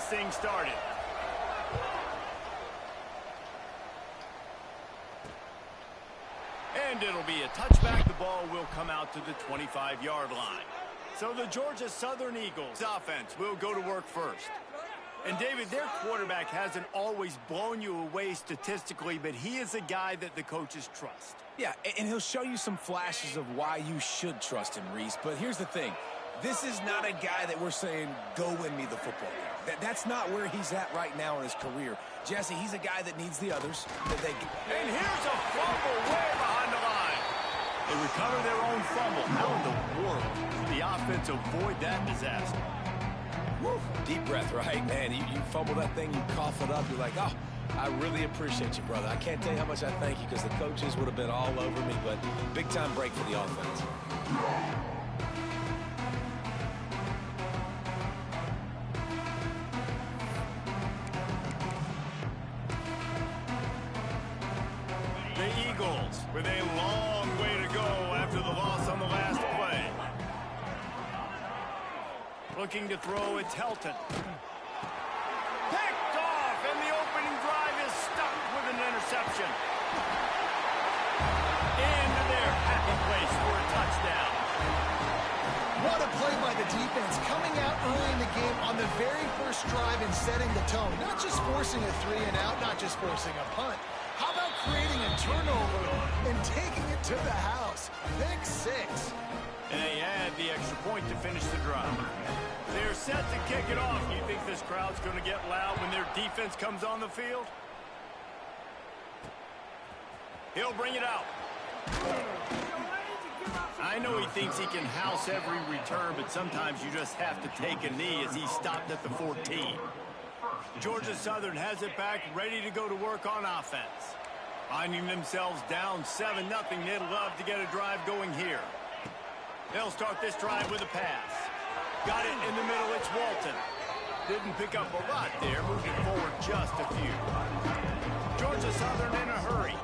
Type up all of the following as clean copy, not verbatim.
thing started. And it'll be a touchback. The ball will come out to the 25-yard line. So the Georgia Southern Eagles offense will go to work first. And, David, their quarterback hasn't always blown you away statistically, but he is a guy that the coaches trust. Yeah, and he'll show you some flashes of why you should trust him, Reese. But here's the thing. This is not a guy that we're saying, go win me the football game. That's not where he's at right now in his career. Jesse, he's a guy that needs the others. And here's a fumble way behind the line. They recover their own fumble. How in the world did the offense avoid that disaster? Woo. Deep breath, right, man? You fumble that thing, you cough it up, you're like, oh, I really appreciate you, brother. I can't tell you how much I thank you because the coaches would have been all over me, but big-time break for the offense. The Eagles with a long way to go after the loss on the last play. Looking to throw, it's Helton. Picked off, and the opening drive is stuck with an interception. Into their happy place for a touchdown. What a play by the defense, coming out early in the game on the very first drive and setting the tone. Not just forcing a 3-and-out, not just forcing a punt. How about creating a turnover and taking it to the house? Pick 6. And they add the extra point to finish the drive. They're set to kick it off. You think this crowd's going to get loud when their defense comes on the field? He'll bring it out. I know he thinks he can house every return, but sometimes you just have to take a knee as he stopped at the 14. Georgia Southern has it back, ready to go to work on offense. Finding themselves down 7-0, they'd love to get a drive going here. They'll start this drive with a pass. Got it in the middle, it's Walton. Didn't pick up a lot there, moving forward just a few. Georgia Southern in a hurry.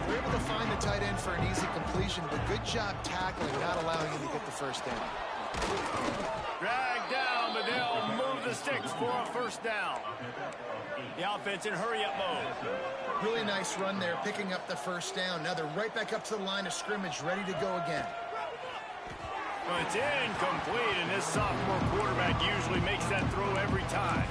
They're able to find the tight end for an easy completion, but good job tackling, not allowing him to get the first down. Dragged down, but they'll move the sticks for a first down. The offense in hurry-up mode. Really nice run there, picking up the first down. Now they're right back up to the line of scrimmage, ready to go again. Well, it's incomplete, and this sophomore quarterback usually makes that throw every time.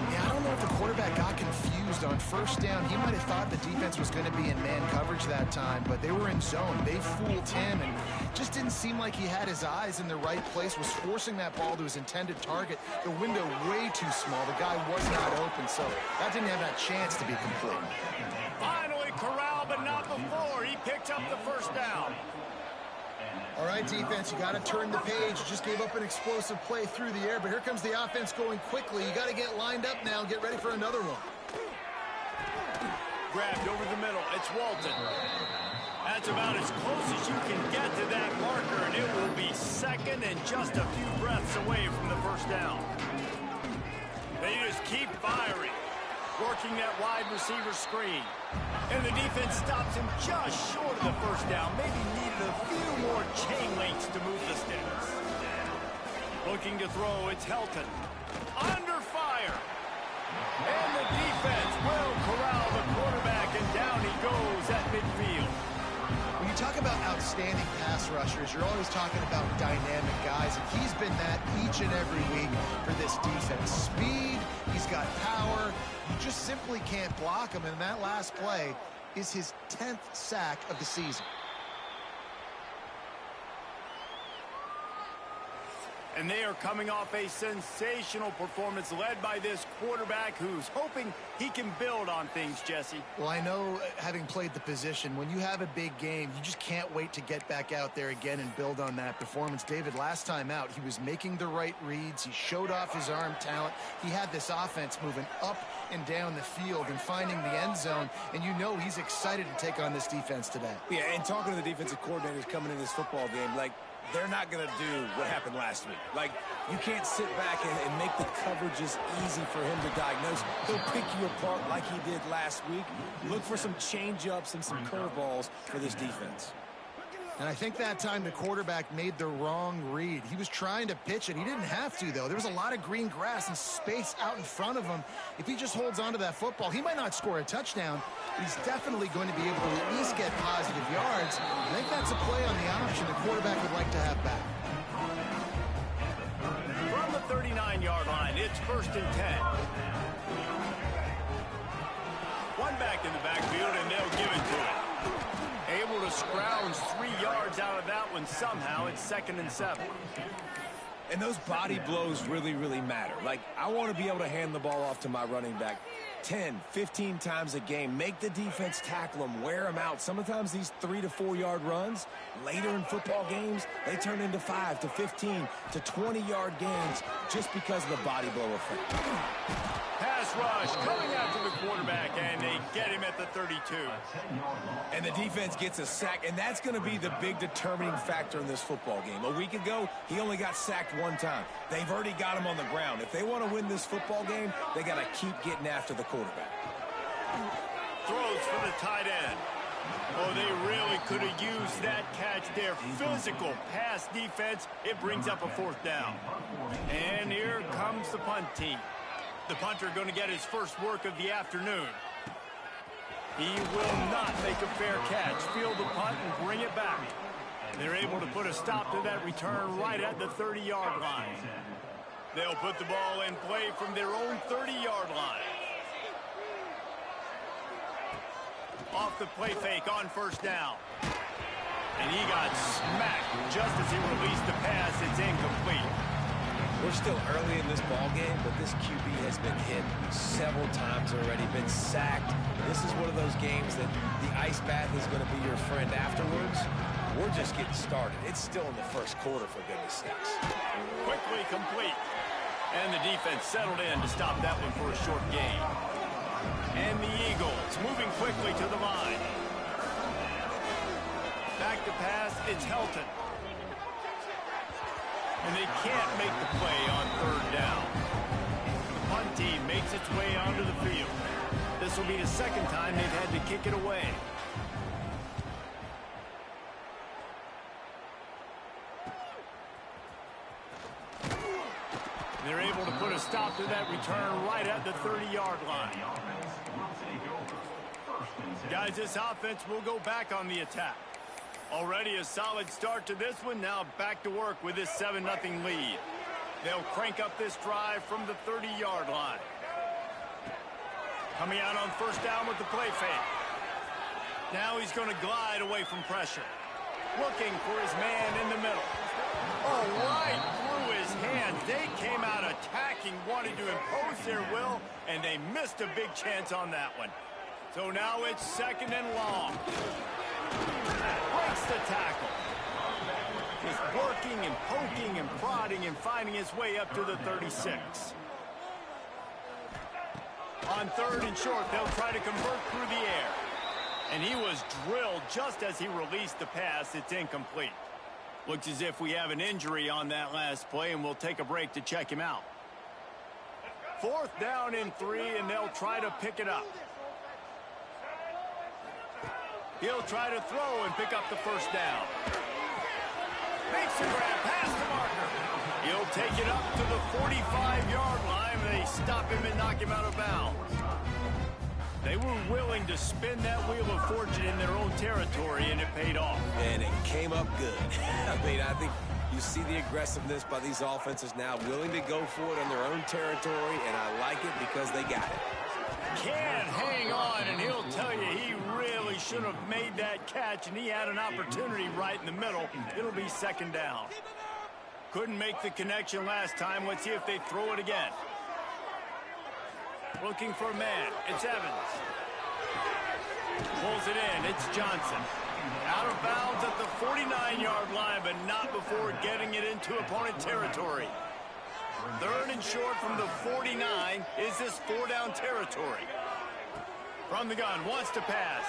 Yeah, I don't know if the quarterback got confused on first down. He might have thought the defense was going to be in man coverage that time, but they were in zone. They fooled him, and just didn't seem like he had his eyes in the right place, was forcing that ball to his intended target. The window way too small. The guy was not open, so that didn't have that chance to be complete. Finally corralled, but not before. He picked up the first down. All right, defense, you got to turn the page. You just gave up an explosive play through the air, but here comes the offense going quickly. You got to get lined up now and get ready for another one. Grabbed over the middle. It's Walton. That's about as close as you can get to that marker, and it will be second and just a few breaths away from the first down. They just keep firing, working that wide receiver screen. And the defense stops him just short of the first down. Maybe needed a few more chain links to move the sticks. Looking to throw, it's Helton. Under fire. And the defense will corral the quarterback, and down he goes at midfield. When you talk about outstanding pass rushers, you're always talking about dynamic guys, and he's been that each and every week for this defense. Speed, he's got power. You just simply can't block him, and that last play is his 10th sack of the season. And they are coming off a sensational performance led by this quarterback who's hoping he can build on things, Jesse. Well, I know, having played the position, when you have a big game, you just can't wait to get back out there again and build on that performance. David, last time out, he was making the right reads. He showed off his arm talent. He had this offense moving up and down the field and finding the end zone, and you know he's excited to take on this defense today. Yeah, and talking to the defensive coordinators coming in this football game, like, they're not going to do what happened last week. Like, you can't sit back and make the coverages easy for him to diagnose. He'll pick you apart like he did last week. Look for some change-ups and some curveballs for this defense. And I think that time the quarterback made the wrong read. He was trying to pitch it. He didn't have to, though. There was a lot of green grass and space out in front of him. If he just holds on to that football, he might not score a touchdown, but he's definitely going to be able to at least get positive yards. I think that's a play on the option the quarterback would like to have back. From the 39-yard line, it's 1st and 10. One back in the backfield, and they'll give it to it. Able to scrounge 3 yards out of that one somehow. It's 2nd and 7. And those body blows really, really matter. Like, I want to be able to hand the ball off to my running back 10, 15 times a game. Make the defense tackle them, wear them out. Sometimes these 3 to 4 yard runs, later in football games, they turn into 5 to 15 to 20-yard gains just because of the body blow effect. Pass rush coming after the quarterback, and they get him at the 32. And the defense gets a sack, and that's going to be the big determining factor in this football game. A week ago, he only got sacked 1 time. They've already got him on the ground. If they want to win this football game, they got to keep getting after the quarterback. Throws for the tight end. Oh, they really could have used that catch there. Physical pass defense. It brings up a 4th down. And here comes the punt team. The punter going to get his first work of the afternoon. He will not make a fair catch. Field the punt and bring it back. They're able to put a stop to that return right at the 30-yard line. They'll put the ball in play from their own 30-yard line. Off the play fake on 1st down. And he got smacked just as he released the pass. It's incomplete. We're still early in this ball game, but this QB has been hit several times already, been sacked. This is one of those games that the ice bath is going to be your friend afterwards. We're just getting started. It's still in the 1st quarter, for goodness sakes. Quickly complete. And the defense settled in to stop that one for a short gain. And the Eagles moving quickly to the line. Back to pass, it's Helton. And they can't make the play on 3rd down. The punt team makes its way onto the field. This will be the 2nd time they've had to kick it away. They're able to put a stop to that return right at the 30-yard line. Guys, this offense will go back on the attack. Already a solid start to this one. Now back to work with this 7-0 lead. They'll crank up this drive from the 30-yard line. Coming out on 1st down with the play fake. Now he's going to glide away from pressure. Looking for his man in the middle. Oh, right through his hands. They came out attacking, wanted to impose their will, and they missed a big chance on that one. So now it's 2nd and long. Breaks the tackle. He's working and poking and prodding and finding his way up to the 36. On 3rd and short, they'll try to convert through the air. And he was drilled just as he released the pass. It's incomplete. Looks as if we have an injury on that last play, and we'll take a break to check him out. 4th down and 3, and they'll try to pick it up. He'll try to throw and pick up the 1st down. Makes a grab past the marker. He'll take it up to the 45-yard line. They stop him and knock him out of bounds. They were willing to spin that wheel of fortune in their own territory, and it paid off. And it came up good. I mean, I think you see the aggressiveness by these offenses now, willing to go for it on their own territory, and I like it because they got it. Can't hang on, and he'll tell you he really should have made that catch, and he had an opportunity right in the middle. It'll be 2nd down. Couldn't make the connection last time. Let's see if they throw it again. Looking for a man. It's Evans. Pulls it in. It's Johnson. Out of bounds at the 49-yard line, but not before getting it into opponent territory. 3rd and short from the 49. Is this 4-down territory? From the gun, wants to pass.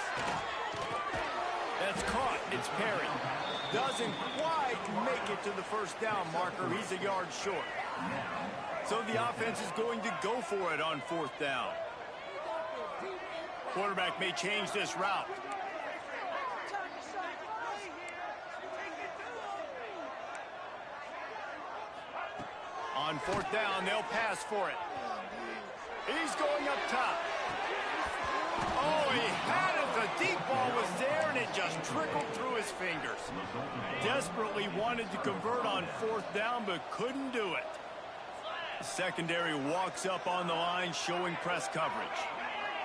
That's caught. It's Perry. Doesn't quite make it to the 1st down marker. He's a yard short. So the offense is going to go for it on 4th down. Quarterback may change this route. On fourth down, they'll pass for it. He's going up top. Oh, he had it. The deep ball was there, and it just trickled through his fingers. Desperately wanted to convert on fourth down, but couldn't do it. Secondary walks up on the line, showing press coverage.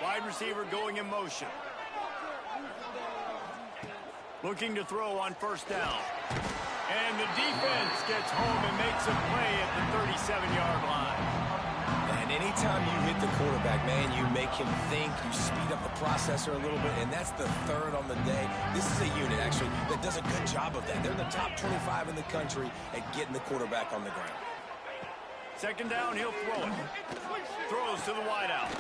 Wide receiver going in motion. Looking to throw on first down. And the defense gets home and makes a play at the 37-yard line. And anytime you hit the quarterback, man, you make him think, you speed up the processor a little bit, and that's the third on the day. This is a unit, actually, that does a good job of that. They're in the top 25 in the country at getting the quarterback on the ground. Second down, he'll throw it. Throws to the wideout.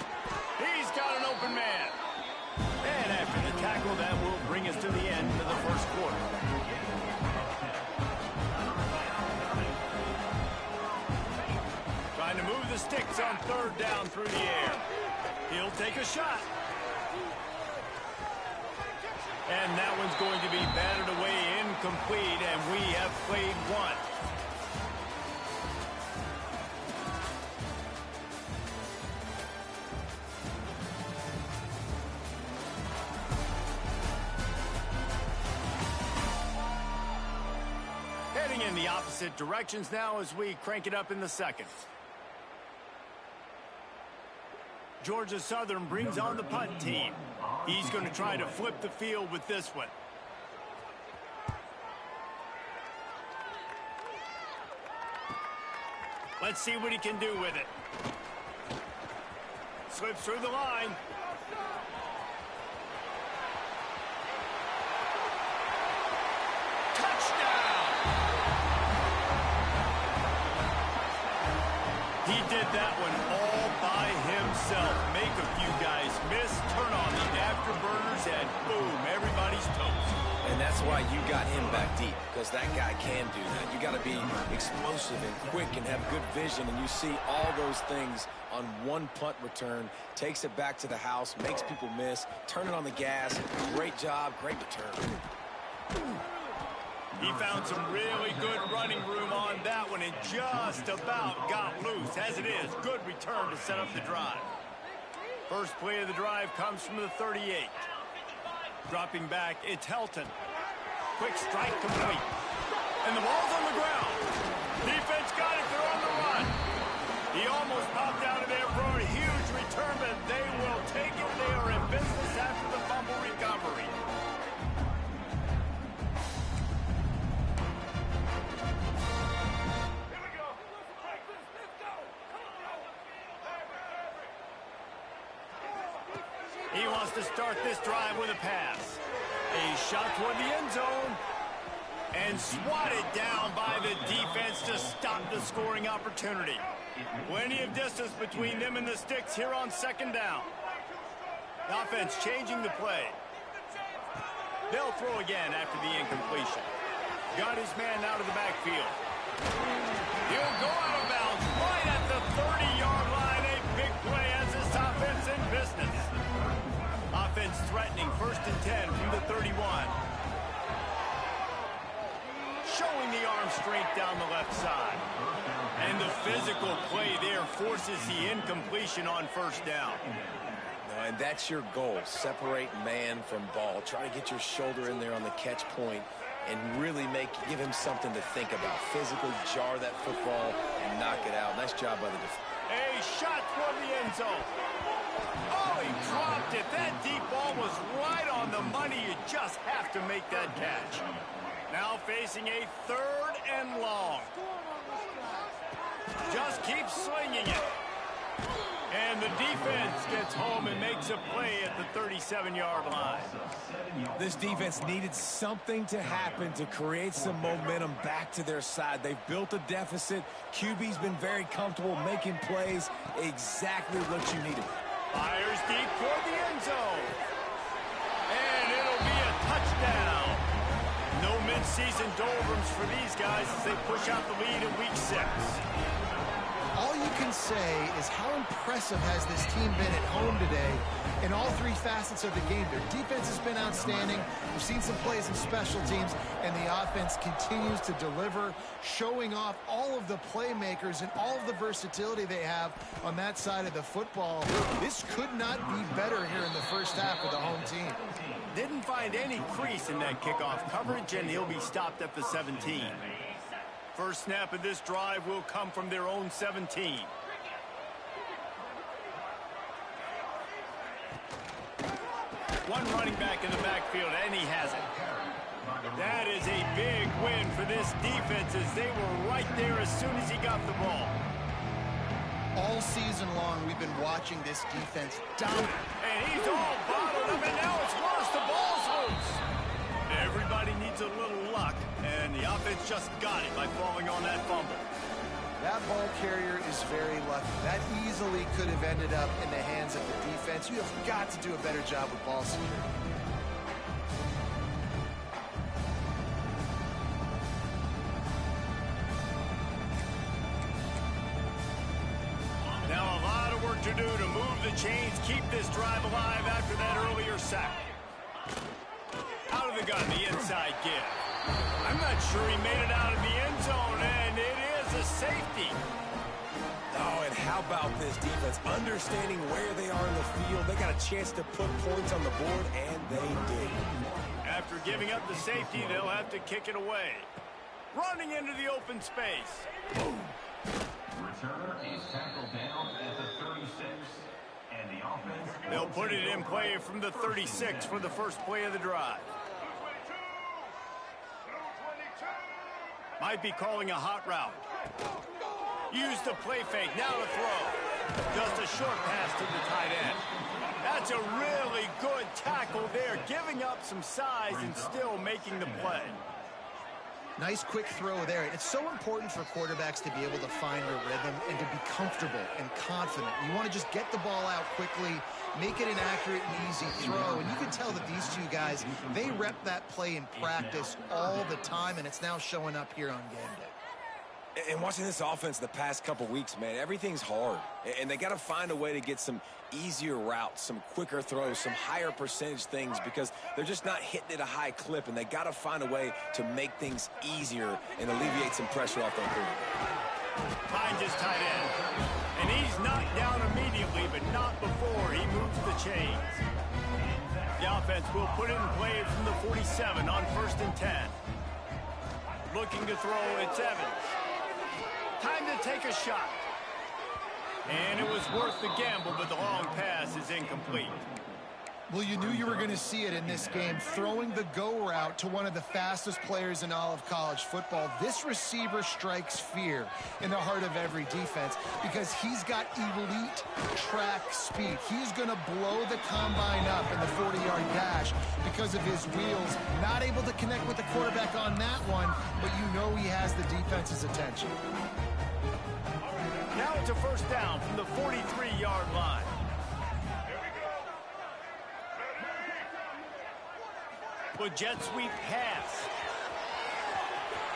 He's got an open man. And after the tackle, that will bring us to the end of the first quarter. Trying to move the sticks on third down through the air. He'll take a shot. And that one's going to be batted away incomplete, and we have played one. Heading in the opposite directions now as we crank it up in the second. Georgia Southern brings on the punt team. He's going to try to flip the field with this one. Let's see what he can do with it. Slips through the line. He did that one all by himself. Make a few guys miss, turn on the afterburners, and boom, everybody's toast. And that's why you got him back deep, because that guy can do that. You got to be explosive and quick and have good vision, and you see all those things on one punt return. Takes it back to the house, makes people miss, turn it on the gas. Great job, great return. He found some really good running room on that one and just about got loose. As it is, good return to set up the drive. First play of the drive comes from the 38. Dropping back, it's Helton. Quick strike complete. And the ball's on the ground. Defense got it, they're on the run. He almost popped out of there for a huge return, but they will take it. They are in business after the fumble recovery. He wants to start this drive with a pass. A shot toward the end zone. And swatted down by the defense to stop the scoring opportunity. Plenty of distance between them and the sticks here on second down. The offense changing the play. They'll throw again after the incompletion. Got his man out of the backfield. He'll go out of bounds right at the 30-yard line. A big play as this offense in business. Offense threatening, 1st and 10 from the 31. Showing the arm strength down the left side. And the physical play there forces the incompletion on first down. And that's your goal. Separate man from ball. Try to get your shoulder in there on the catch point and really give him something to think about. Physically jar that football and knock it out. Nice job by the defense. A shot toward the end zone. Oh, he dropped it. That deep ball was right on the money. You just have to make that catch. Now facing a 3rd and long. Just keep slinging it. And the defense gets home and makes a play at the 37-yard line. This defense needed something to happen to create some momentum back to their side. They've built a deficit. QB's been very comfortable making plays. Exactly what you needed. Fires deep toward the end zone. And it'll be a touchdown. No mid-season doldrums for these guys as they push out the lead in week 6. All you can say is how impressive has this team been at home today in all three facets of the game. Their defense has been outstanding. We've seen some plays in special teams, and the offense continues to deliver, showing off all of the playmakers and all of the versatility they have on that side of the football. This could not be better here in the first half of the home team. Didn't find any crease in that kickoff coverage, and he'll be stopped at the 17. First snap of this drive will come from their own 17. One running back in the backfield, and he has it. That is a big win for this defense as they were right there as soon as he got the ball. All season long, we've been watching this defense dominate. And he's all bottled up, and now it's worse. The ball's loose. Everybody needs a little luck, and the offense just got it by falling on that fumble. That ball carrier is very lucky. That easily could have ended up in the hands of the defense. You have got to do a better job with ball security. Now a lot of work to do to move the chains, keep this drive alive after that earlier sack. Out of the gun, the inside give. I'm not sure he made it out of the end zone, and it is a safety. Oh, and how about this defense? Understanding where they are in the field, they got a chance to put points on the board, and they did. After giving up the safety, they'll have to kick it away. Running into the open space. Boom. Returner is tackled down at the 36, and the offense... They'll put it in play from the 36 for the first play of the drive. Might be calling a hot route. Use the play fake, now to throw. Just a short pass to the tight end. That's a really good tackle there, giving up some size and still making the play. Nice quick throw there. It's so important for quarterbacks to be able to find their rhythm and to be comfortable and confident. You want to just get the ball out quickly, make it an accurate and easy throw. And you can tell that these two guys, they rep that play in practice all the time, and it's now showing up here on game day. And watching this offense the past couple weeks, man, everything's hard. And they got to find a way to get some easier routes, some quicker throws, some higher percentage things because they're just not hitting at a high clip, and they got to find a way to make things easier and alleviate some pressure off their quarterback. Finds his tight end. And he's knocked down immediately, but not before he moves the chains. The offense will put it in play from the 47 on 1st and 10. Looking to throw, it's Evans. Time to take a shot. And it was worth the gamble, but the long pass is incomplete. Well, you knew you were going to see it in this game, throwing the go route to one of the fastest players in all of college football. This receiver strikes fear in the heart of every defense because he's got elite track speed. He's going to blow the combine up in the 40-yard dash because of his wheels. Not able to connect with the quarterback on that one, but you know he has the defense's attention. Now it's a first down from the 43-yard line. With jet sweep pass.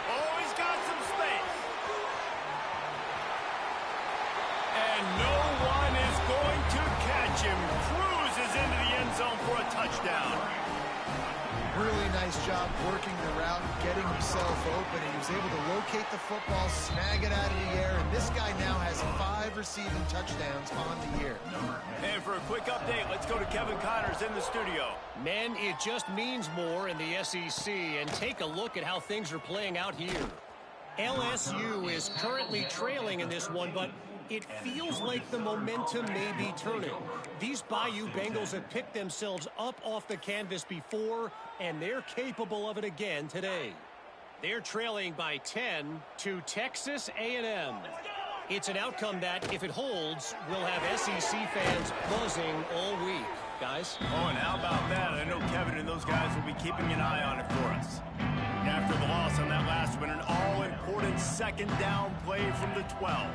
Oh, he's got some space. And no one is going to catch him. Cruises into the end zone for a touchdown. Really nice job working the route, getting himself open, and he was able to locate the football, snag it out of the air, and this guy now has 5 receiving touchdowns on the year. And for a quick update, let's go to Kevin Connors in the studio. Men, it just means more in the SEC, and take a look at how things are playing out here. LSU is currently trailing in this one, but it feels like the momentum may be turning. These Bayou Bengals have picked themselves up off the canvas before, and they're capable of it again today. They're trailing by 10 to Texas A&M. It's an outcome that, if it holds, will have SEC fans buzzing all week. Guys? Oh, and how about that? I know Kevin and those guys will be keeping an eye on it for us. After the loss on that last one, an all-important second down play from the 12.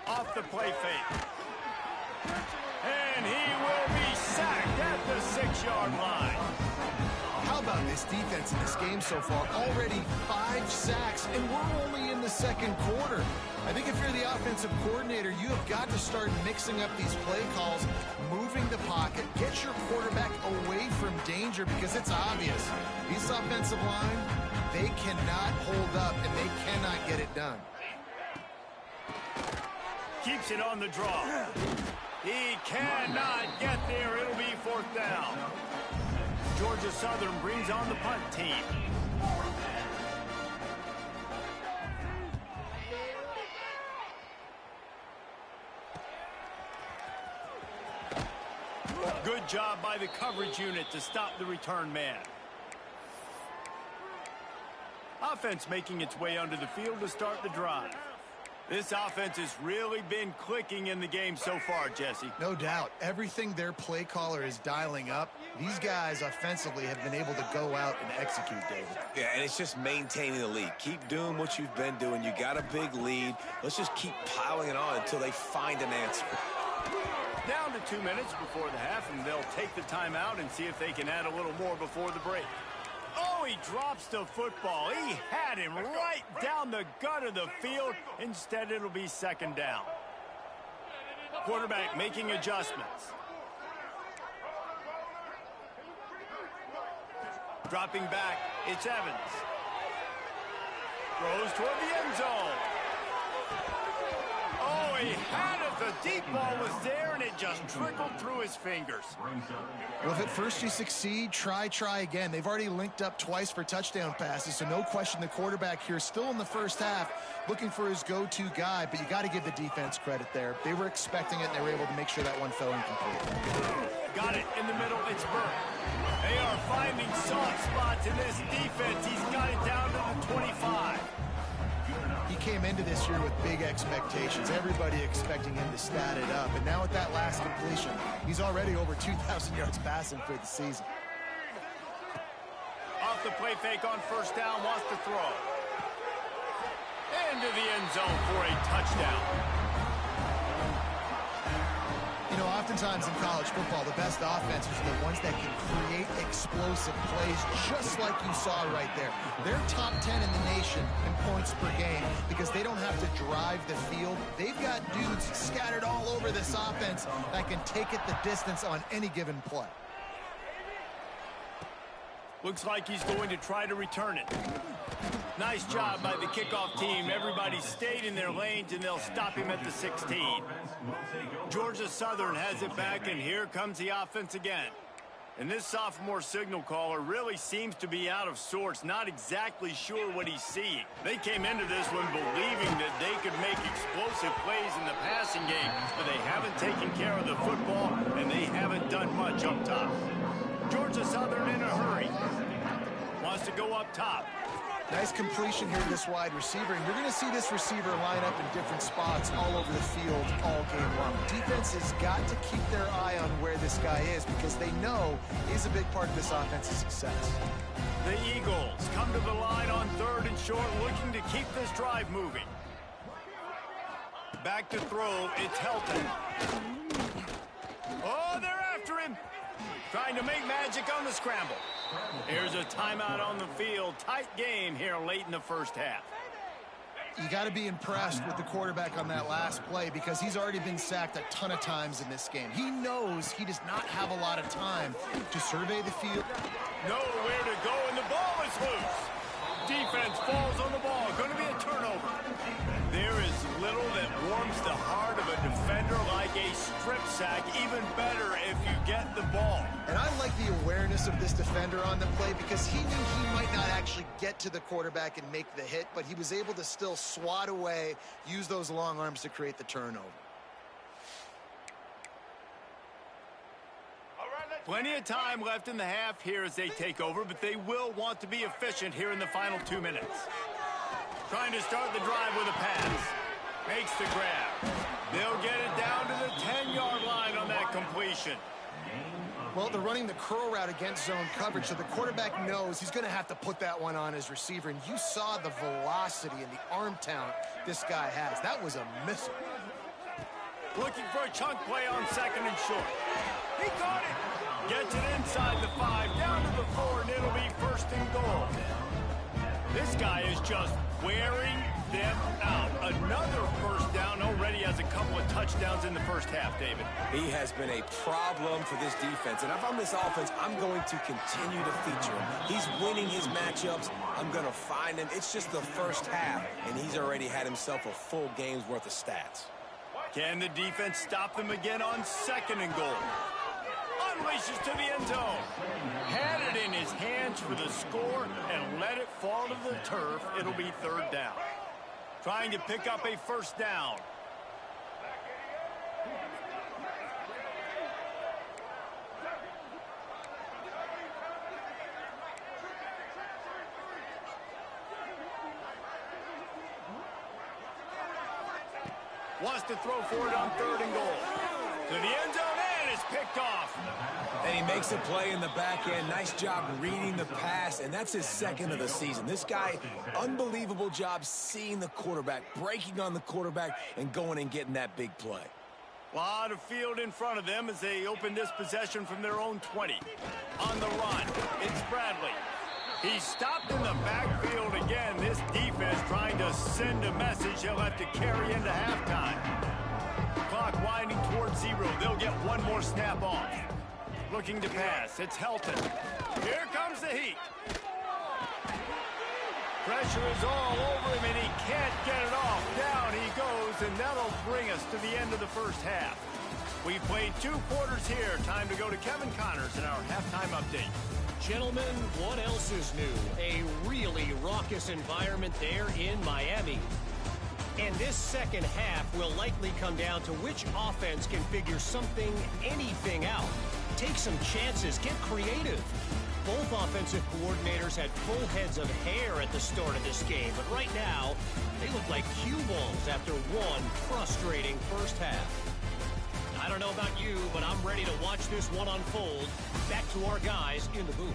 Off the play fake. And he will be sacked at the 6-yard line. How about this defense in this game so far? Already 5 sacks, and we're only in the second quarter. I think if you're the offensive coordinator, you have got to start mixing up these play calls, moving the pocket, get your quarterback away from danger, because it's obvious. This offensive line, they cannot hold up, and they cannot get it done. Keeps it on the draw. He cannot get there. It'll be 4th down. Georgia Southern brings on the punt team. Good job by the coverage unit to stop the return man. Offense making its way onto the field to start the drive. This offense has really been clicking in the game so far, Jesse. No doubt. Everything their play caller is dialing up, these guys offensively have been able to go out and execute, David. Yeah, and it's just maintaining the lead. Keep doing what you've been doing. You got a big lead. Let's just keep piling it on until they find an answer. Down to 2 minutes before the half, and they'll take the timeout and see if they can add a little more before the break. Oh, he drops the football. He had him right down the gut of the field. Instead, it'll be 2nd down. Quarterback making adjustments. Dropping back, it's Evans. Throws toward the end zone. Oh, he had it. The deep ball was there, and it just trickled through his fingers. Well, if at first you succeed, try again. They've already linked up twice for touchdown passes, so no question the quarterback here still in the first half looking for his go-to guy, but you got to give the defense credit there. They were expecting it, and they were able to make sure that one fell incomplete. Got it in the middle. It's Burke. They are finding soft spots in this defense. He's got it down to the 25. He came into this year with big expectations. Everybody expecting him to stat it up. And now with that last completion, he's already over 2,000 yards passing for the season. Off the play fake on 1st down, wants to throw. Into the end zone for a touchdown. You know, oftentimes in college football, the best offenses are the ones that can create explosive plays, just like you saw right there. They're top 10 in the nation in points per game because they don't have to drive the field. They've got dudes scattered all over this offense that can take it the distance on any given play. Looks like he's going to try to return it. Nice job by the kickoff team. Everybody stayed in their lanes, and they'll stop him at the 16. Georgia Southern has it back, and here comes the offense again. And this sophomore signal caller really seems to be out of sorts, not exactly sure what he's seeing. They came into this one believing that they could make explosive plays in the passing game, but they haven't taken care of the football, and they haven't done much up top. Georgia Southern in a hurry. Wants to go up top. Nice completion here to this wide receiver, and you're going to see this receiver line up in different spots all over the field all game long. Defense has got to keep their eye on where this guy is because they know he's a big part of this offense's success. The Eagles come to the line on 3rd and short, looking to keep this drive moving. Back to throw, it's Helton. Oh, they're after him. Trying to make magic on the scramble. Here's a timeout on the field. Tight game here late in the first half. You got to be impressed with the quarterback on that last play because he's already been sacked a ton of times in this game. He knows he does not have a lot of time to survey the field. Nowhere to go, and the ball is loose. Defense falls on the ball. Going to be a turnover. There is little that warms the heart of a defender like a strip sack. Even better if you get the ball. And I like the awareness of this defender on the play because he knew he might not actually get to the quarterback and make the hit, but he was able to still swat away, use those long arms to create the turnover. Plenty of time left in the half here as they take over, but they will want to be efficient here in the final 2 minutes. Trying to start the drive with a pass. Makes the grab. They'll get it down to the 10-yard line on that completion. Well, they're running the curl route against zone coverage, so the quarterback knows he's going to have to put that one on his receiver, and you saw the velocity and the arm talent this guy has. That was a missile. Looking for a chunk play on 2nd and short. He caught it. Gets it inside the 5, down to the 4, and it'll be first and goal. This guy is just wearing them out. Another first down, already has a couple of touchdowns in the first half, David. He has been a problem for this defense, and if I'm this offense, I'm going to continue to feature him. He's winning his matchups. I'm going to find him. It's just the first half, and he's already had himself a full game's worth of stats. Can the defense stop them again on second and goal? Unleashes to the end zone. Had it in his hands for the score and let it fall to the turf. It'll be third down. Trying to pick up a first down. Wants to throw for it on third and goal. To the end zone, and it's picked off. And he makes a play in the back end. Nice job reading the pass, and that's his second of the season. This guy, unbelievable job seeing the quarterback, breaking on the quarterback, and going and getting that big play. A lot of field in front of them as they open this possession from their own 20. On the run, it's Bradley. He stopped in the backfield again. This defense trying to send a message they'll have to carry into halftime. Clock winding towards 0. They'll get one more snap off. Looking to pass. It's Helton. Here comes the heat. Pressure is all over him, and he can't get it off. Down he goes, and that'll bring us to the end of the first half. We've played 2 quarters here. Time to go to Kevin Connors in our halftime update. Gentlemen, what else is new? A really raucous environment there in Miami. And this second half will likely come down to which offense can figure something, anything out. Take some chances, get creative. Both offensive coordinators had full heads of hair at the start of this game, but right now, they look like cue balls after one frustrating first half. I don't know about you, but I'm ready to watch this one unfold. Back to our guys in the booth.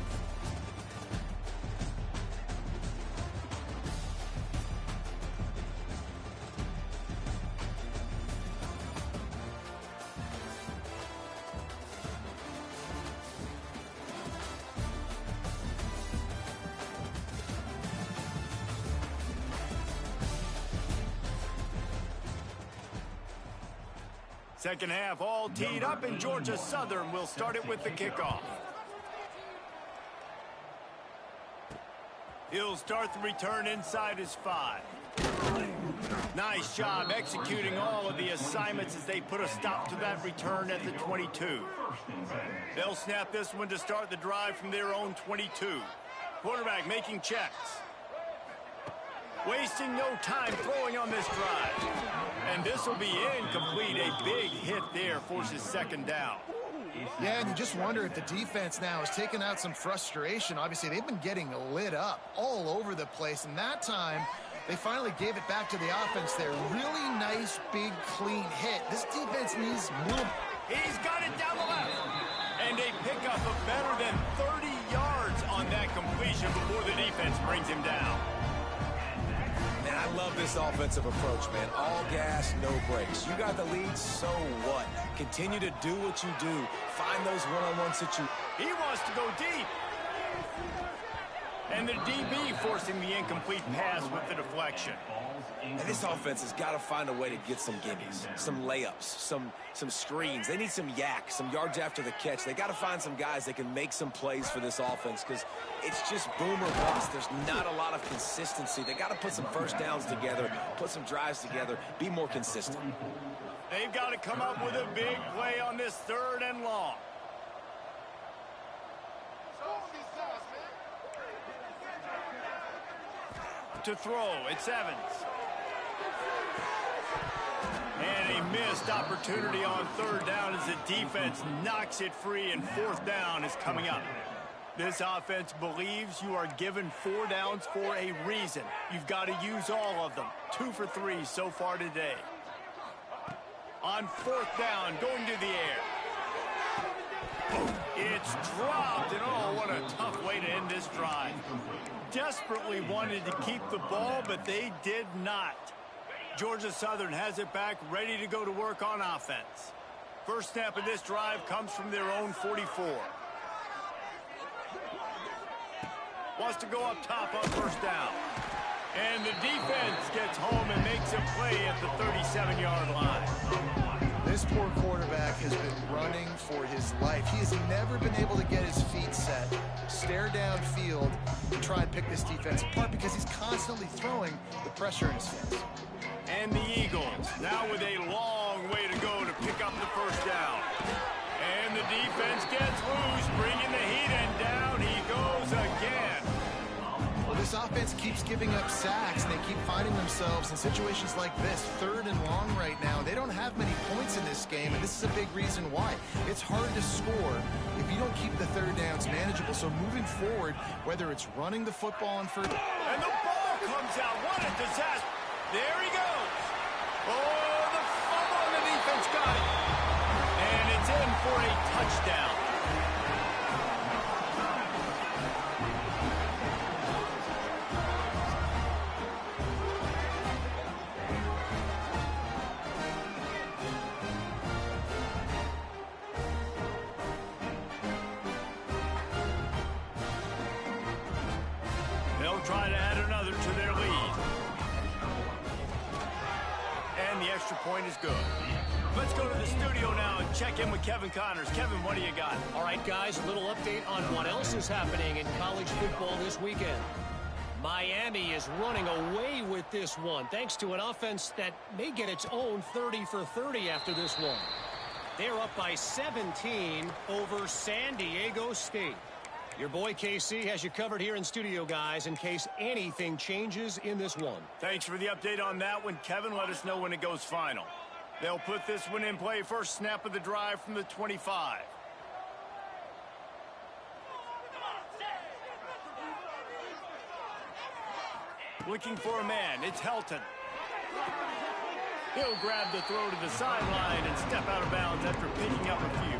Second half all teed up, and Georgia Southern will start it with the kickoff. He'll start the return inside his 5. Nice job executing all of the assignments as they put a stop to that return at the 22. They'll snap this one to start the drive from their own 22. Quarterback making checks. Wasting no time throwing on this drive. And this will be incomplete. A big hit there forces second down. Yeah, and you just wonder if the defense now has taken out some frustration. Obviously, they've been getting lit up all over the place. And that time, they finally gave it back to the offense there. Really nice, big, clean hit. This defense needs more. He's got it down the left. And a pickup of better than 30 yards on that completion before the defense brings him down. Man, I love this offensive approach, man. All gas, no brakes. You got the lead, so what? Continue to do what you do. Find those one-on-one situations. He wants to go deep. And the DB forcing the incomplete pass with the deflection. And this offense has got to find a way to get some gimmies, some layups, some screens. They need some yak, some yards after the catch. They got to find some guys that can make some plays for this offense because it's just boom or bust. There's not a lot of consistency. They got to put some first downs together, put some drives together, be more consistent. They've got to come up with a big play on this third and long. To throw, it's Evans. And a missed opportunity on third down as the defense knocks it free, and fourth down is coming up. This offense believes you are given 4 downs for a reason. You've got to use all of them. 2 for 3 so far today. On fourth down, going to the air. It's dropped, and oh, what a tough way to end this drive. Desperately wanted to keep the ball, but they did not. Georgia Southern has it back, ready to go to work on offense. First snap of this drive comes from their own 44. Wants to go up top on first down. And the defense gets home and makes a play at the 37-yard line. This poor quarterback has been running for his life. He has never been able to get his feet set, stare downfield, and try and pick this defense apart because he's constantly throwing with pressure in his face. And the Eagles, now with a long way to go to pick up the first down. And the defense gets loose, bringing the heat, and down he goes again. Well, this offense keeps giving up sacks, and they keep finding themselves in situations like this, 3rd and long right now. They don't have many points in this game, and this is a big reason why. It's hard to score if you don't keep the 3rd downs manageable. So moving forward, whether it's running the football on first... And the ball comes out. What a disaster. There he goes. Oh, the fumble, and the defense got it. And it's in for a touchdown. They'll try to add another to their lead. And the extra point is good. Let's go to the studio now and check in with Kevin Connors. Kevin, what do you got? All right, guys, a little update on what else is happening in college football this weekend. Miami is running away with this one, thanks to an offense that may get its own 30 for 30 after this one. They're up by 17 over San Diego State. Your boy KC has you covered here in studio, guys, in case anything changes in this one. Thanks for the update on that one, Kevin. Let us know when it goes final. They'll put this one in play. First snap of the drive from the 25. Looking for a man. It's Helton. He'll grab the throw to the sideline and step out of bounds after picking up a few.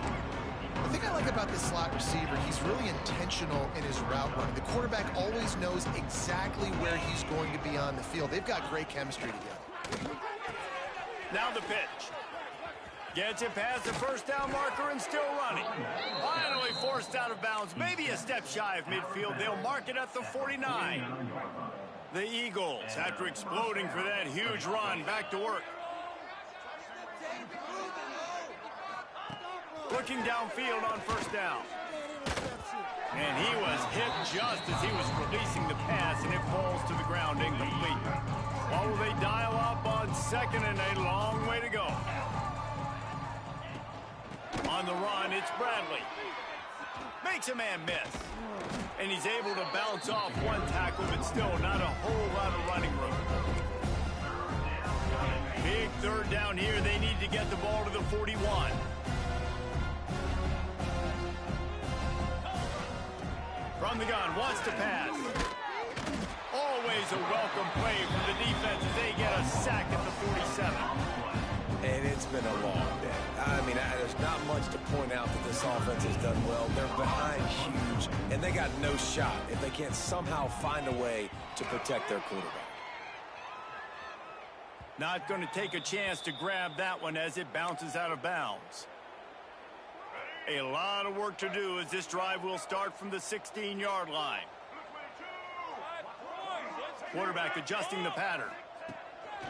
The thing I like about this slot receiver, he's really intentional in his route running. The quarterback always knows exactly where he's going to be on the field. They've got great chemistry together. Now the pitch. Gets it past the first down marker and still running. Finally forced out of bounds, maybe a step shy of midfield. They'll mark it at the 49. The Eagles, after exploding for that huge run, back to work. Looking downfield on first down. And he was hit just as he was releasing the pass, and it falls to the ground incomplete. Well, will they dial up on second, and a long way to go. On the run, it's Bradley. Makes a man miss. And he's able to bounce off one tackle, but still not a whole lot of running room. Big third down here. They need to get the ball to the 41. From the gun, wants to pass. Always a welcome play from the defense as they get a sack at the 47. And it's been a long day. I mean, there's not much to point out that this offense has done well. They're behind huge, and they got no shot if they can't somehow find a way to protect their quarterback. Not going to take a chance to grab that one as it bounces out of bounds. A lot of work to do as this drive will start from the 16-yard line. Quarterback adjusting the pattern.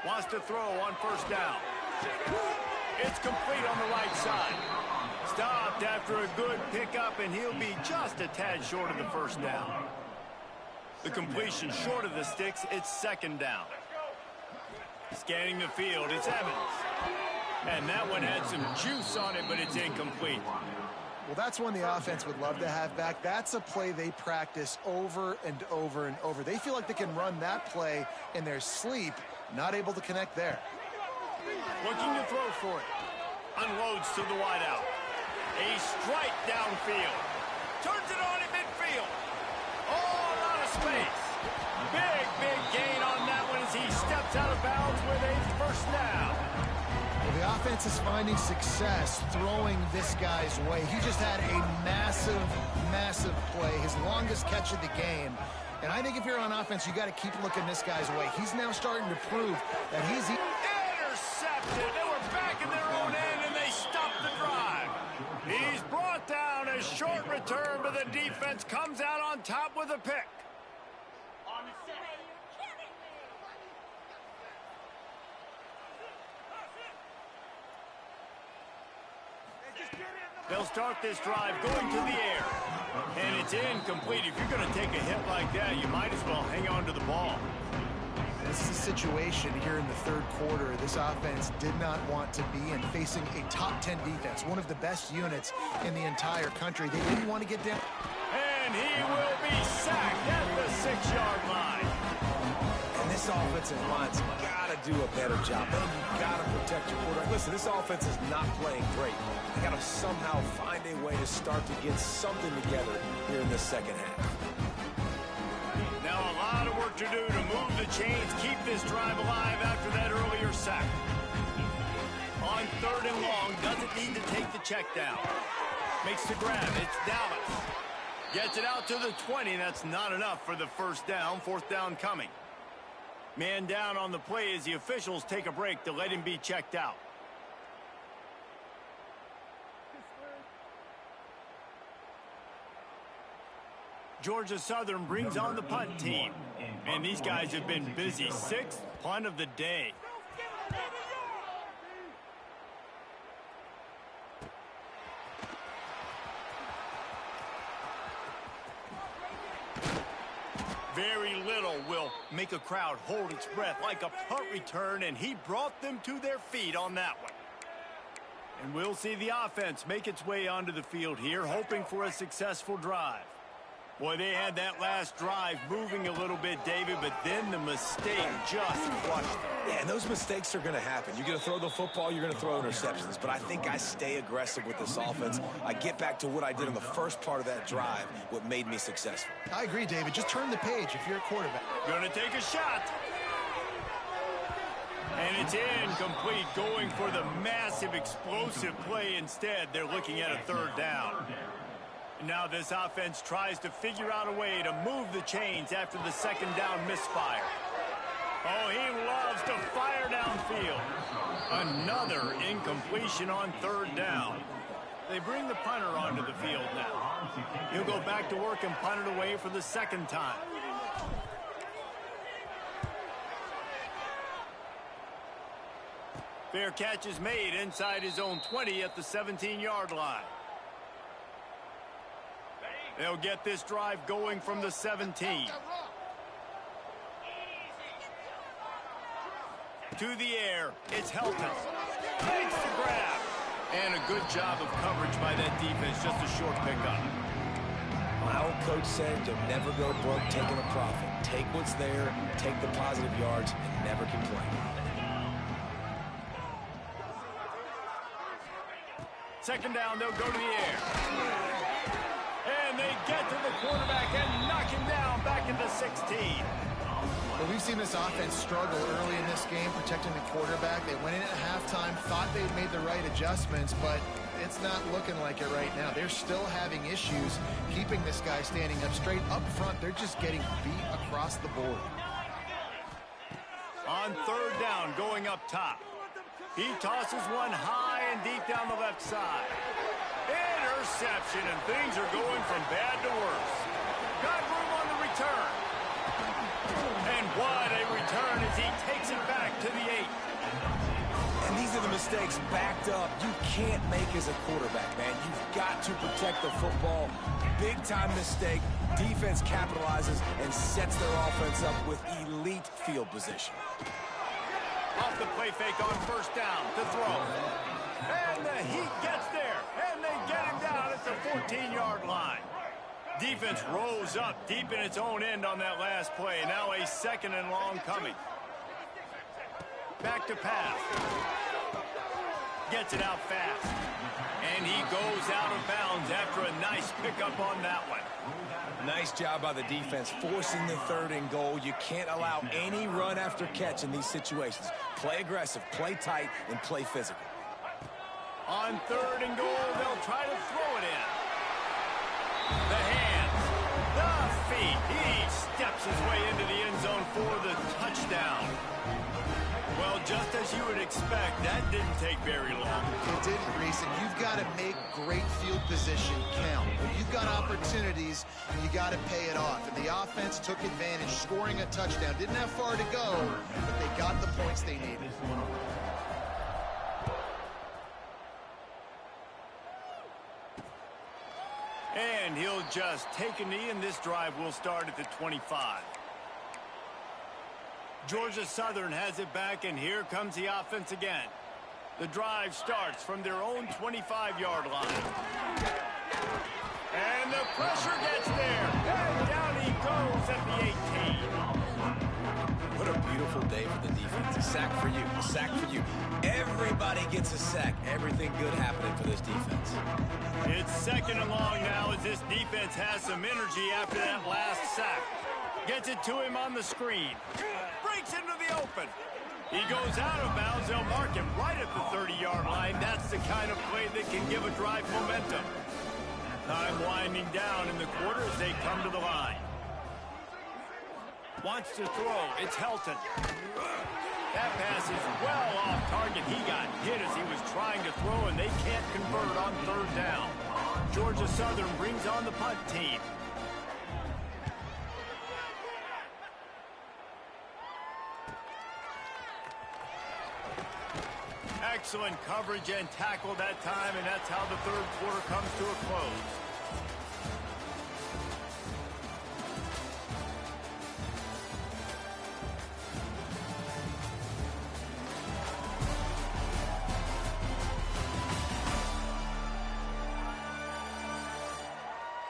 Wants to throw on first down. It's complete on the right side. Stopped after a good pickup, and he'll be just a tad short of the first down. The completion short of the sticks, it's second down. Scanning the field, it's Evans. And that one had some juice on it, but it's incomplete. Well, that's one the offense would love to have back. That's a play they practice over and over and over. They feel like they can run that play in their sleep, not able to connect there. Looking to throw for it. Unloads to the wideout. A strike downfield. Turns it on at midfield. Oh, a lot of space. Big gain on that one as he steps out of bounds with a first down. Well, the offense is finding success throwing this guy's way. He just had a massive play, his longest catch of the game. And I think if you're on offense, you got to keep looking this guy's way. He's now starting to prove that he's... Intercepted. They were back in their own end, and they stopped the drive. return, but the defense comes out on top with a pick. They'll start this drive going to the air. And it's incomplete. If you're going to take a hit like that, you might as well hang on to the ball. This is a situation here in the third quarter this offense did not want to be in, facing a top 10 defense, one of the best units in the entire country. They didn't want to get down. And he will be sacked at the 6-yard line. And this offensive line's got to do a better job. Man, you got to protect your quarterback. Listen, this offense is not playing great. They got to somehow find a way to start to get something together here in this second half. Now a lot of work to do to move the chains, keep this drive alive after that earlier sack. On 3rd and long, doesn't need to take the check down. Makes the grab, it's Dallas. Gets it out to the 20, that's not enough for the first down, 4th down coming. Man down on the play as the officials take a break to let him be checked out. Georgia Southern brings on the punt team. And these guys have been busy. 6th punt of the day. Very little will make a crowd hold its breath like a punt return, and he brought them to their feet on that one. And we'll see the offense make its way onto the field here, hoping for a successful drive. Boy, they had that last drive moving a little bit, David, but then the mistake just crushed them. Yeah, and those mistakes are going to happen. You're going to throw the football, you're going to throw interceptions. But I think I stay aggressive with this offense. I get back to what I did in the first part of that drive, what made me successful. I agree, David. Just turn the page if you're a quarterback. Going to take a shot. And it's incomplete, going for the massive explosive play instead. They're looking at a 3rd down. Now this offense tries to figure out a way to move the chains after the 2nd down misfire. Oh, he loves to fire downfield. Another incompletion on 3rd down. They bring the punter onto the field now. He'll go back to work and punt it away for the 2nd time. Fair catch is made inside his own 20 at the 17-yard line. They'll get this drive going from the 17. To the air, it's Helton. Makes the grab. And a good job of coverage by that defense, just a short pickup. My old coach said you'll never go broke taking a profit. Take what's there, take the positive yards, and never complain. 2nd down, they'll go to the air. And they get to the quarterback and knock him down back at the 16. Well, we've seen this offense struggle early in this game protecting the quarterback. They went in at halftime, thought they'd made the right adjustments, but it's not looking like it right now. They're still having issues keeping this guy standing up straight. Up front, they're just getting beat across the board. On 3rd down, going up top. He tosses one high and deep down the left side. Interception, and things are going from bad to worse. Got room on the return. And what a return as he takes it back to the 8. And these are the mistakes backed up you can't make as a quarterback, man. You've got to protect the football. Big-time mistake. Defense capitalizes and sets their offense up with elite field position. Off the play fake on 1st down to throw. And the Heat gets there. And they get him down at the 14-yard line. Defense rose up deep in its own end on that last play. Now a 2nd and long coming. Back to pass. Gets it out fast. And he goes out of bounds after a nice pickup on that one. Nice job by the defense forcing the 3rd and goal. You can't allow any run after catch in these situations. Play aggressive, play tight, and play physical. On 3rd and goal, they'll try to throw it in. The hands, the feet. He steps his way into the end zone for the touchdown. Well, just as you would expect, that didn't take very long. It didn't, Reese, and you've got to make great field position count. When you've got opportunities, you got to pay it off. And the offense took advantage, scoring a touchdown. Didn't have far to go, but they got the points they needed. And he'll just take a knee, and this drive will start at the 25. Georgia Southern has it back, and here comes the offense again. The drive starts from their own 25-yard line. And the pressure gets there. And down he goes at the 18. What a beautiful day for the defense. A sack for you. A sack for you. Everybody gets a sack. Everything good happening for this defense. It's second and long now as this defense has some energy after that last sack. Gets it to him on the screen. Breaks into the open. He goes out of bounds. They'll mark him right at the 30-yard line. That's the kind of play that can give a drive momentum. Time winding down in the quarter as they come to the line. Wants to throw. It's Helton. That pass is well off target. He got hit as he was trying to throw, and they can't convert on third down. Georgia Southern brings on the punt team. Excellent coverage and tackle that time, and that's how the third quarter comes to a close.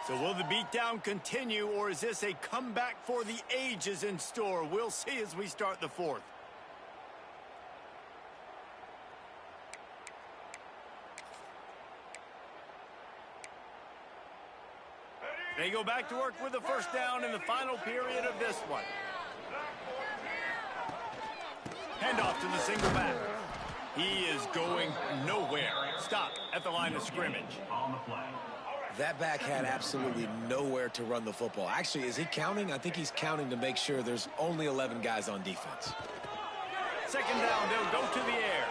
So will the beatdown continue, or is this a comeback for the ages in store? We'll see as we start the fourth. They go back to work with the first down in the final period of this one. Handoff to the single back. He is going nowhere. Stop at the line of scrimmage. On the play. That back had absolutely nowhere to run the football. Actually, is he counting? I think he's counting to make sure there's only 11 guys on defense. Second down, they'll go to the air.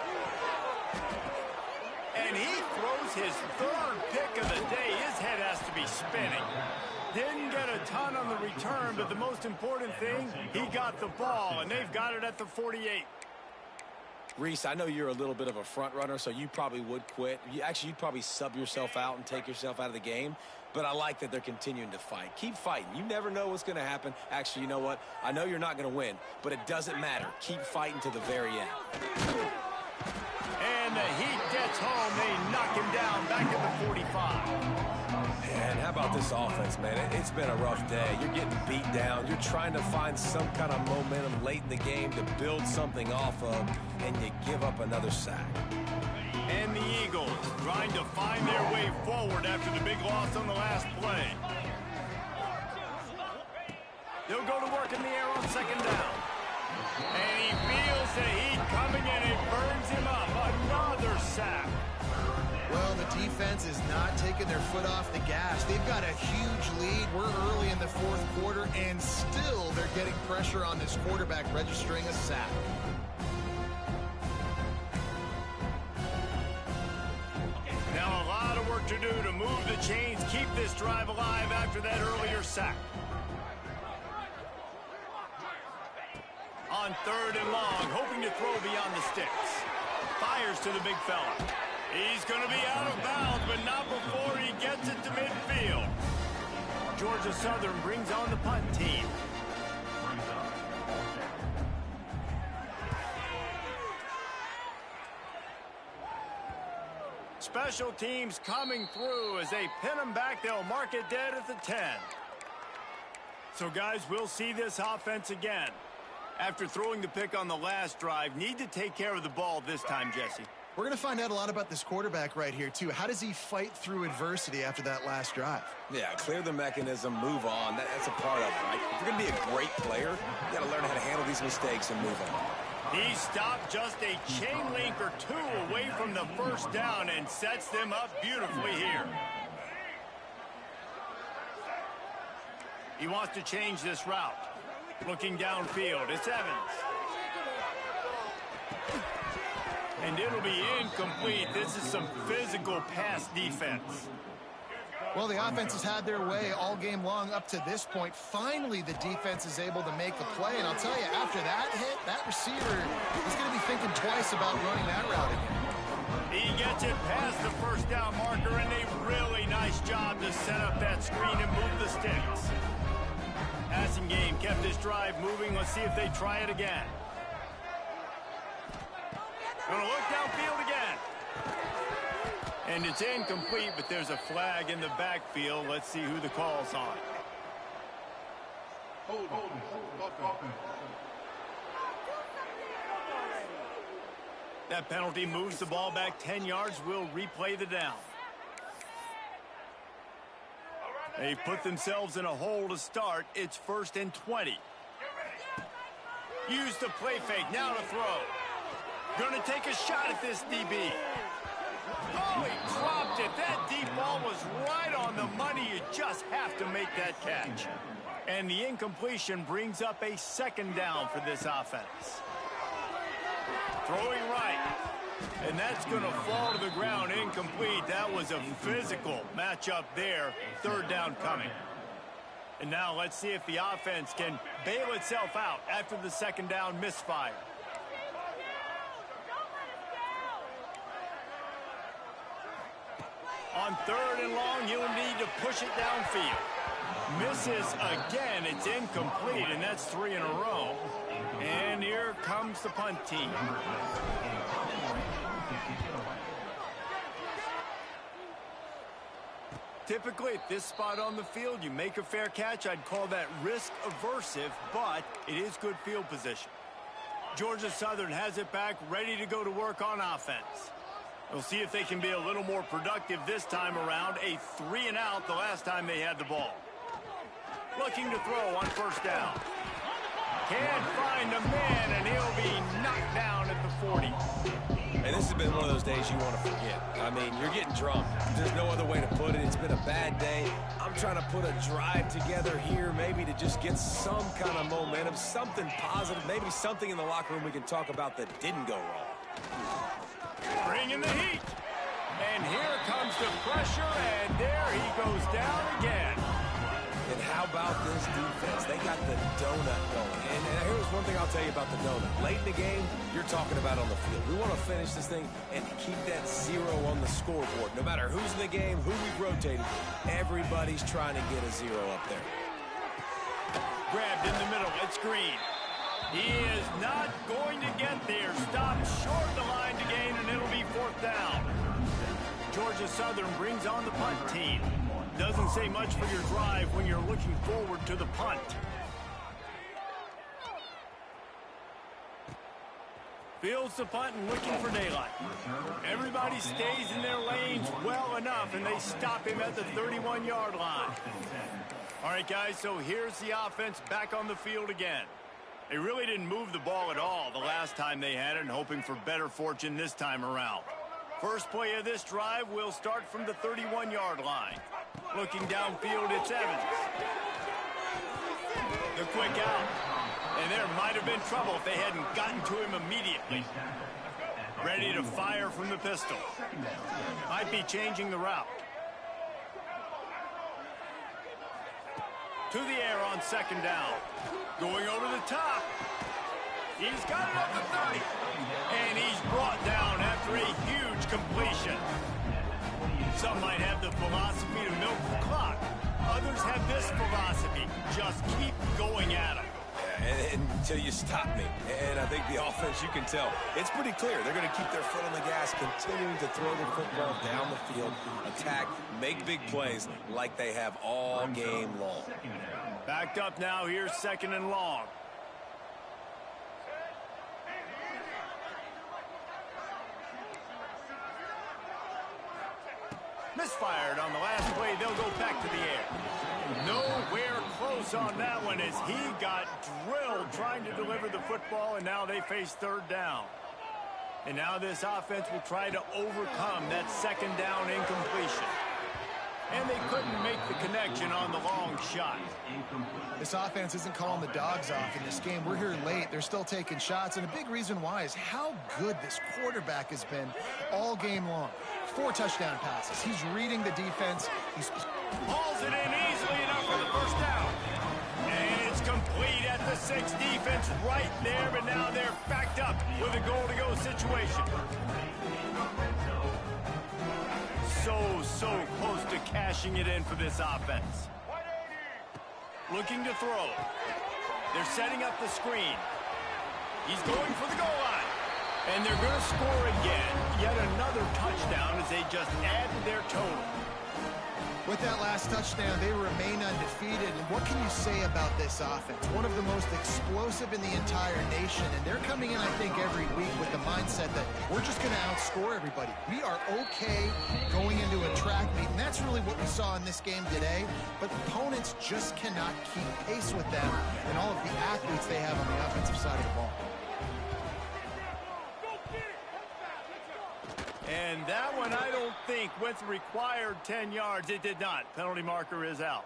And he throws his third pick of the day. His head has to be spinning. Didn't get a ton on the return, but the most important thing, he got the ball, and they've got it at the 48. Reese, I know you're a little bit of a front runner, so you probably would quit. You'd probably sub yourself out and take yourself out of the game. But I like that they're continuing to fight. Keep fighting. You never know what's going to happen. Actually, you know what? I know you're not going to win, but it doesn't matter. Keep fighting to the very end. And the Heat gets home. They knock him down back at the 45. Man, how about this offense, man? It's been a rough day. You're getting beat down. You're trying to find some kind of momentum late in the game to build something off of, and you give up another sack. And the Eagles trying to find their way forward after the big loss on the last play. They'll go to work in the air on second down. And he feels the heat coming, and it burns him up. Another sack. Well, the defense is not taking their foot off the gas. They've got a huge lead. We're early in the fourth quarter, and still they're getting pressure on this quarterback, registering a sack. Now a lot of work to do to move the chains, keep this drive alive after that earlier sack. On third and long, hoping to throw beyond the sticks. Fires to the big fella. He's going to be out of bounds, but not before he gets it to midfield. Georgia Southern brings on the punt team. Special teams coming through as they pin them back. They'll mark it dead at the 10. So, guys, we'll see this offense again. After throwing the pick on the last drive, need to take care of the ball this time, Jesse. We're going to find out a lot about this quarterback right here, too. How does he fight through adversity after that last drive? Yeah, clear the mechanism, move on. That's a part of it, right? If you're going to be a great player, you got to learn how to handle these mistakes and move on. He stopped just a chain link or two away from the first down and sets them up beautifully here. He wants to change this route. Looking downfield, it's Evans. And it'll be incomplete. This is some physical pass defense. Well, the offense has had their way all game long up to this point. Finally, the defense is able to make a play. And I'll tell you, after that hit, that receiver is going to be thinking twice about running that route again. He gets it past the first down marker, and a really nice job to set up that screen and move the sticks. Passing game kept this drive moving. Let's see if they try it again. Gonna look downfield again. And it's incomplete, but there's a flag in the backfield. Let's see who the call's on. That penalty moves the ball back 10 yards. We'll replay the down. They put themselves in a hole to start. It's 1st and 20. Use the play fake. Now to throw. Gonna take a shot at this DB. Oh, he dropped it. That deep ball was right on the money. You just have to make that catch. And the incompletion brings up a 2nd down for this offense. Throwing right. And that's going to fall to the ground incomplete. That was a physical matchup there. 3rd down coming. And now let's see if the offense can bail itself out after the 2nd down misfire. On 3rd and long, he'll need to push it downfield. Misses again. It's incomplete, and that's 3 in a row. And here comes the punt team. Typically, at this spot on the field, you make a fair catch. I'd call that risk aversive, but it is good field position. Georgia Southern has it back, ready to go to work on offense. We'll see if they can be a little more productive this time around. A 3-and-out the last time they had the ball. Looking to throw on 1st down. Can't find a man, and he'll be knocked down at the 40. And this has been one of those days you want to forget. I mean, you're getting drunk. There's no other way to put it. It's been a bad day. I'm trying to put a drive together here, maybe to just get some kind of momentum, something positive, maybe something in the locker room we can talk about that didn't go wrong. Bringing the heat. And here comes the pressure, and there he goes down again. And how about this defense? They got the donut going. And here's one thing I'll tell you about the donut. Late in the game, you're talking about on the field. We want to finish this thing and keep that 0 on the scoreboard. No matter who's in the game, who we've rotated, everybody's trying to get a 0 up there. Grabbed in the middle. It's Green. He is not going to get there. Stopped short of the line to gain, and it'll be 4th down. Georgia Southern brings on the punt team. Doesn't say much for your drive when you're looking forward to the punt. Fields the punt and looking for daylight. Everybody stays in their lanes well enough, and they stop him at the 31-yard line. All right, guys, so here's the offense back on the field again. They really didn't move the ball at all the last time they had it, and hoping for better fortune this time around. First play of this drive will start from the 31-yard line. Looking downfield, it's Evans. The quick out. And there might have been trouble if they hadn't gotten to him immediately. Ready to fire from the pistol. Might be changing the route. To the air on 2nd down. Going over the top. He's got it up to 30. And he's brought down after a huge completion. Some might have the philosophy to milk the clock. Others have this philosophy. Just keep going at them. And until you stop me. And I think the offense, you can tell, it's pretty clear. They're going to keep their foot on the gas, continuing to throw the football down the field, attack, make big plays like they have all game long. Backed up now. Here's 2nd and long. Misfired on the last play. They'll go back to the air. Nowhere close on that one as he got drilled trying to deliver the football, and now they face 3rd down. And now this offense will try to overcome that 2nd down incompletion. And they couldn't make the connection on the long shot. This offense isn't calling the dogs off in this game. We're here late. They're still taking shots, and a big reason why is how good this quarterback has been all game long. 4 touchdown passes. He's reading the defense. He's hauls it in easily enough for the first down. And it's complete at the 6. Defense right there, but now they're backed up with a goal-to-go situation. So close to cashing it in for this offense. Looking to throw. They're setting up the screen. He's going for the goal line. And they're going to score again. Yet another touchdown as they just add to their total. With that last touchdown, they remain undefeated. And what can you say about this offense? One of the most explosive in the entire nation. And they're coming in, I think, every week with the mindset that we're just going to outscore everybody. We are okay going into a track meet. And that's really what we saw in this game today. But opponents just cannot keep pace with them and all of the athletes they have on the offensive side of the ball. And that one, I don't think, with required 10 yards, it did not. Penalty marker is out.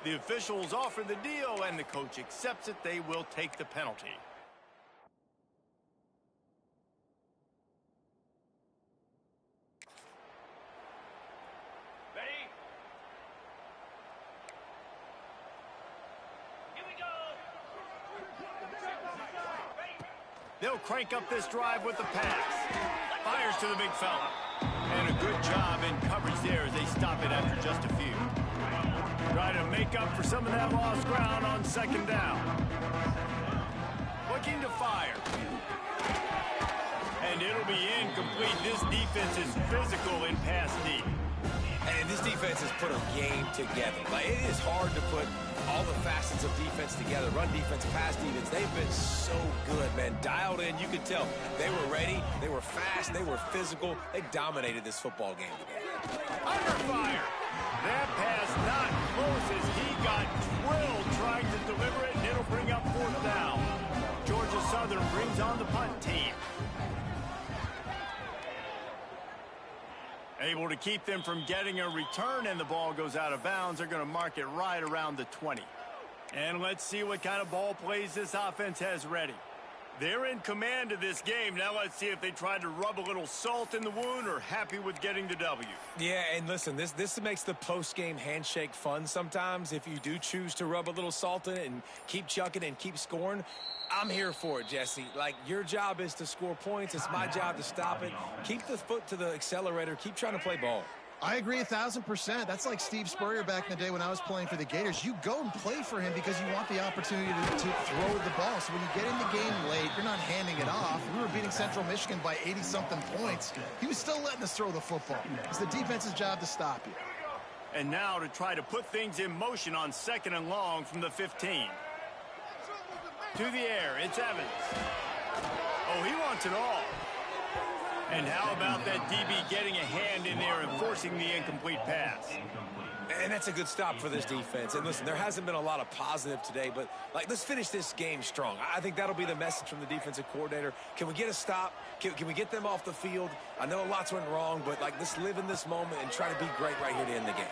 The officials offer the deal, and the coach accepts it. They will take the penalty. They'll crank up this drive with the pass. Fires to the big fella. And a good job in coverage there as they stop it after just a few. Trying to make up for some of that lost ground on second down. Looking to fire. And it'll be incomplete. This defense is physical in pass deep. And this defense has put a game together. Like, it is hard to put all the facets of defense together. Run defense, pass defense. They've been so good, man. Dialed in. You could tell they were ready. They were fast. They were physical. They dominated this football game today. Under fire. That pass not close as he got drilled trying to deliver it, and it'll bring up 4th down. Georgia Southern brings on the punt team. Able to keep them from getting a return, and the ball goes out of bounds. They're going to mark it right around the 20. And let's see what kind of ball plays this offense has ready. They're in command of this game. Now let's see if they try to rub a little salt in the wound or happy with getting the W. Yeah, and listen, this makes the post-game handshake fun sometimes. If you do choose to rub a little salt in it and keep chucking and keep scoring, I'm here for it, Jesse. Like, your job is to score points. It's my job to stop it. Keep the foot to the accelerator. Keep trying to play ball. I agree 1,000%. That's like Steve Spurrier back in the day when I was playing for the Gators. You go and play for him because you want the opportunity to throw the ball. So when you get in the game late, you're not handing it off. We were beating Central Michigan by 80-something points. He was still letting us throw the football. It's the defense's job to stop you. And now to try to put things in motion on 2nd and long from the 15. To the air, it's Evans. Oh, he wants it all. And how about that DB getting a hand in there and forcing the incomplete pass? And that's a good stop for this defense. And listen, there hasn't been a lot of positive today, but like, let's finish this game strong. I think that'll be the message from the defensive coordinator. Can we get a stop? Can we get them off the field? I know lots went wrong, but like, let's live in this moment and try to be great right here to end the game.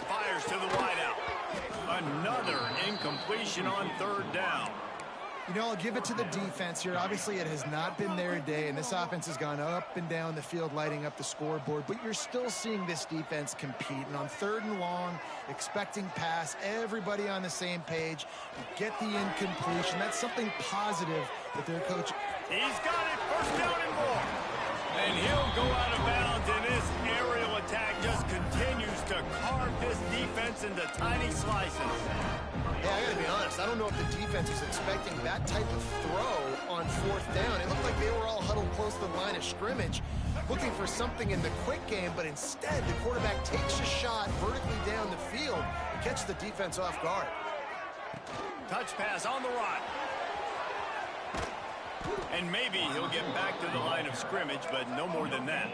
Fires to the wideout. Another incompletion on 3rd down. You know, I'll give it to the defense here. Obviously, it has not been their day, and this offense has gone up and down the field, lighting up the scoreboard. But you're still seeing this defense compete. And on 3rd and long, expecting pass, everybody on the same page. You get the incompletion. That's something positive that their coach. He's got it. 1st down and more. And he'll go out of bounds, and this aerial attack just continues to carve this defense into tiny slices. Yeah, I got to be honest. I don't know if the defense was expecting that type of throw on 4th down. It looked like they were all huddled close to the line of scrimmage, looking for something in the quick game, but instead the quarterback takes a shot vertically down the field and catches the defense off guard. Touch pass on the run. And maybe he'll get back to the line of scrimmage, but no more than that.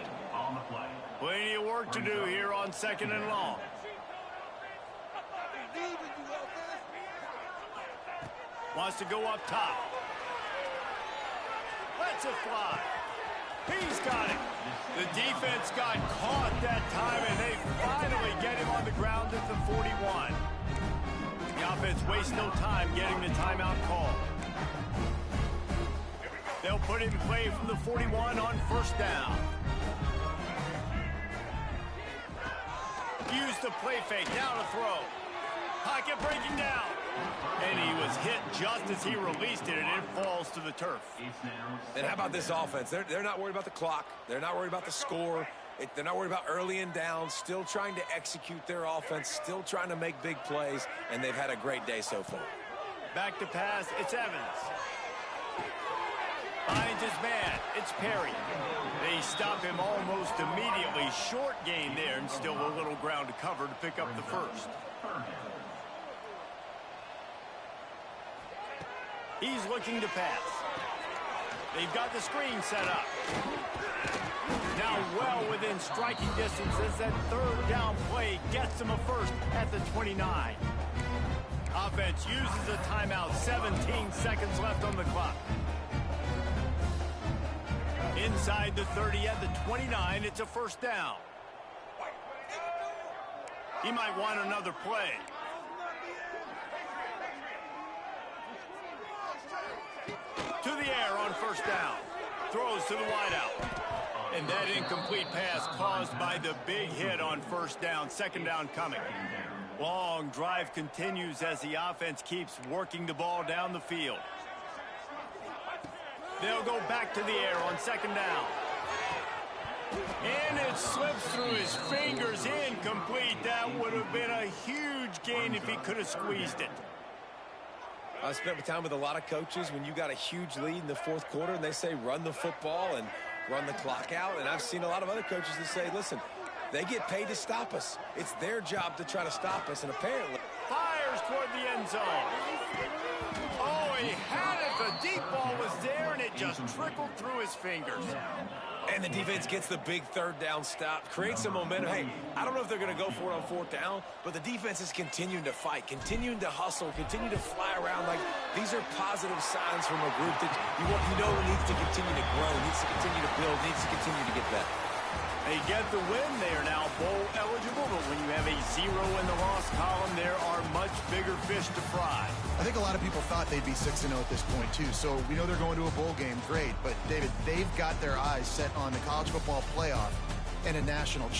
Plenty of work to do here on 2nd and long. Wants to go up top. Lets it fly. He's got it. The defense got caught that time, and they finally get him on the ground at the 41. The offense wastes no time getting the timeout call. They'll put it in play from the 41 on first down. Use the play fake, down to throw. Pocket breaking down. And he was hit just as he released it, and it falls to the turf. And how about this offense? They're not worried about the clock. They're not worried about the score. They're not worried about early and down. Still trying to execute their offense. Still trying to make big plays. And they've had a great day so far. Back to pass. It's Evans. Finds his man. It's Perry. They stop him almost immediately. Short gain there, and still a little ground to cover to pick up the first. He's looking to pass. They've got the screen set up. Now well within striking distance as that third down play gets them a first at the 29. Offense uses a timeout. 17 seconds left on the clock. Inside the 30 at the 29, it's a first down. He might want another play. To the air on first down. Throws to the wideout. And that incomplete pass caused by the big hit on first down. Second down coming. Long drive continues as the offense keeps working the ball down the field. They'll go back to the air on second down. And it slips through his fingers, incomplete. That would have been a huge gain if he could have squeezed it. I spent time with a lot of coaches when you got a huge lead in the fourth quarter and they say run the football and run the clock out. And I've seen a lot of other coaches that say, listen, they get paid to stop us. It's their job to try to stop us. And apparently Fires toward the end zone. Oh, he had it. The deep ball was there, and it just trickled through his fingers. And the defense gets the big third down stop, creates some momentum. Hey, I don't know if they're going to go for it on fourth down, but the defense is continuing to fight, continuing to hustle, continue to fly around. Like, these are positive signs from a group that you know needs to continue to grow, needs to continue to build, needs to continue to get better. They get the win. They are now bowl eligible, but when you have a 0 in the loss column, there are much bigger fish to fry. I think a lot of people thought they'd be 6-0 at this point, too. So we know they're going to a bowl game. Great. But, David, they've got their eyes set on the college football playoff and a national championship.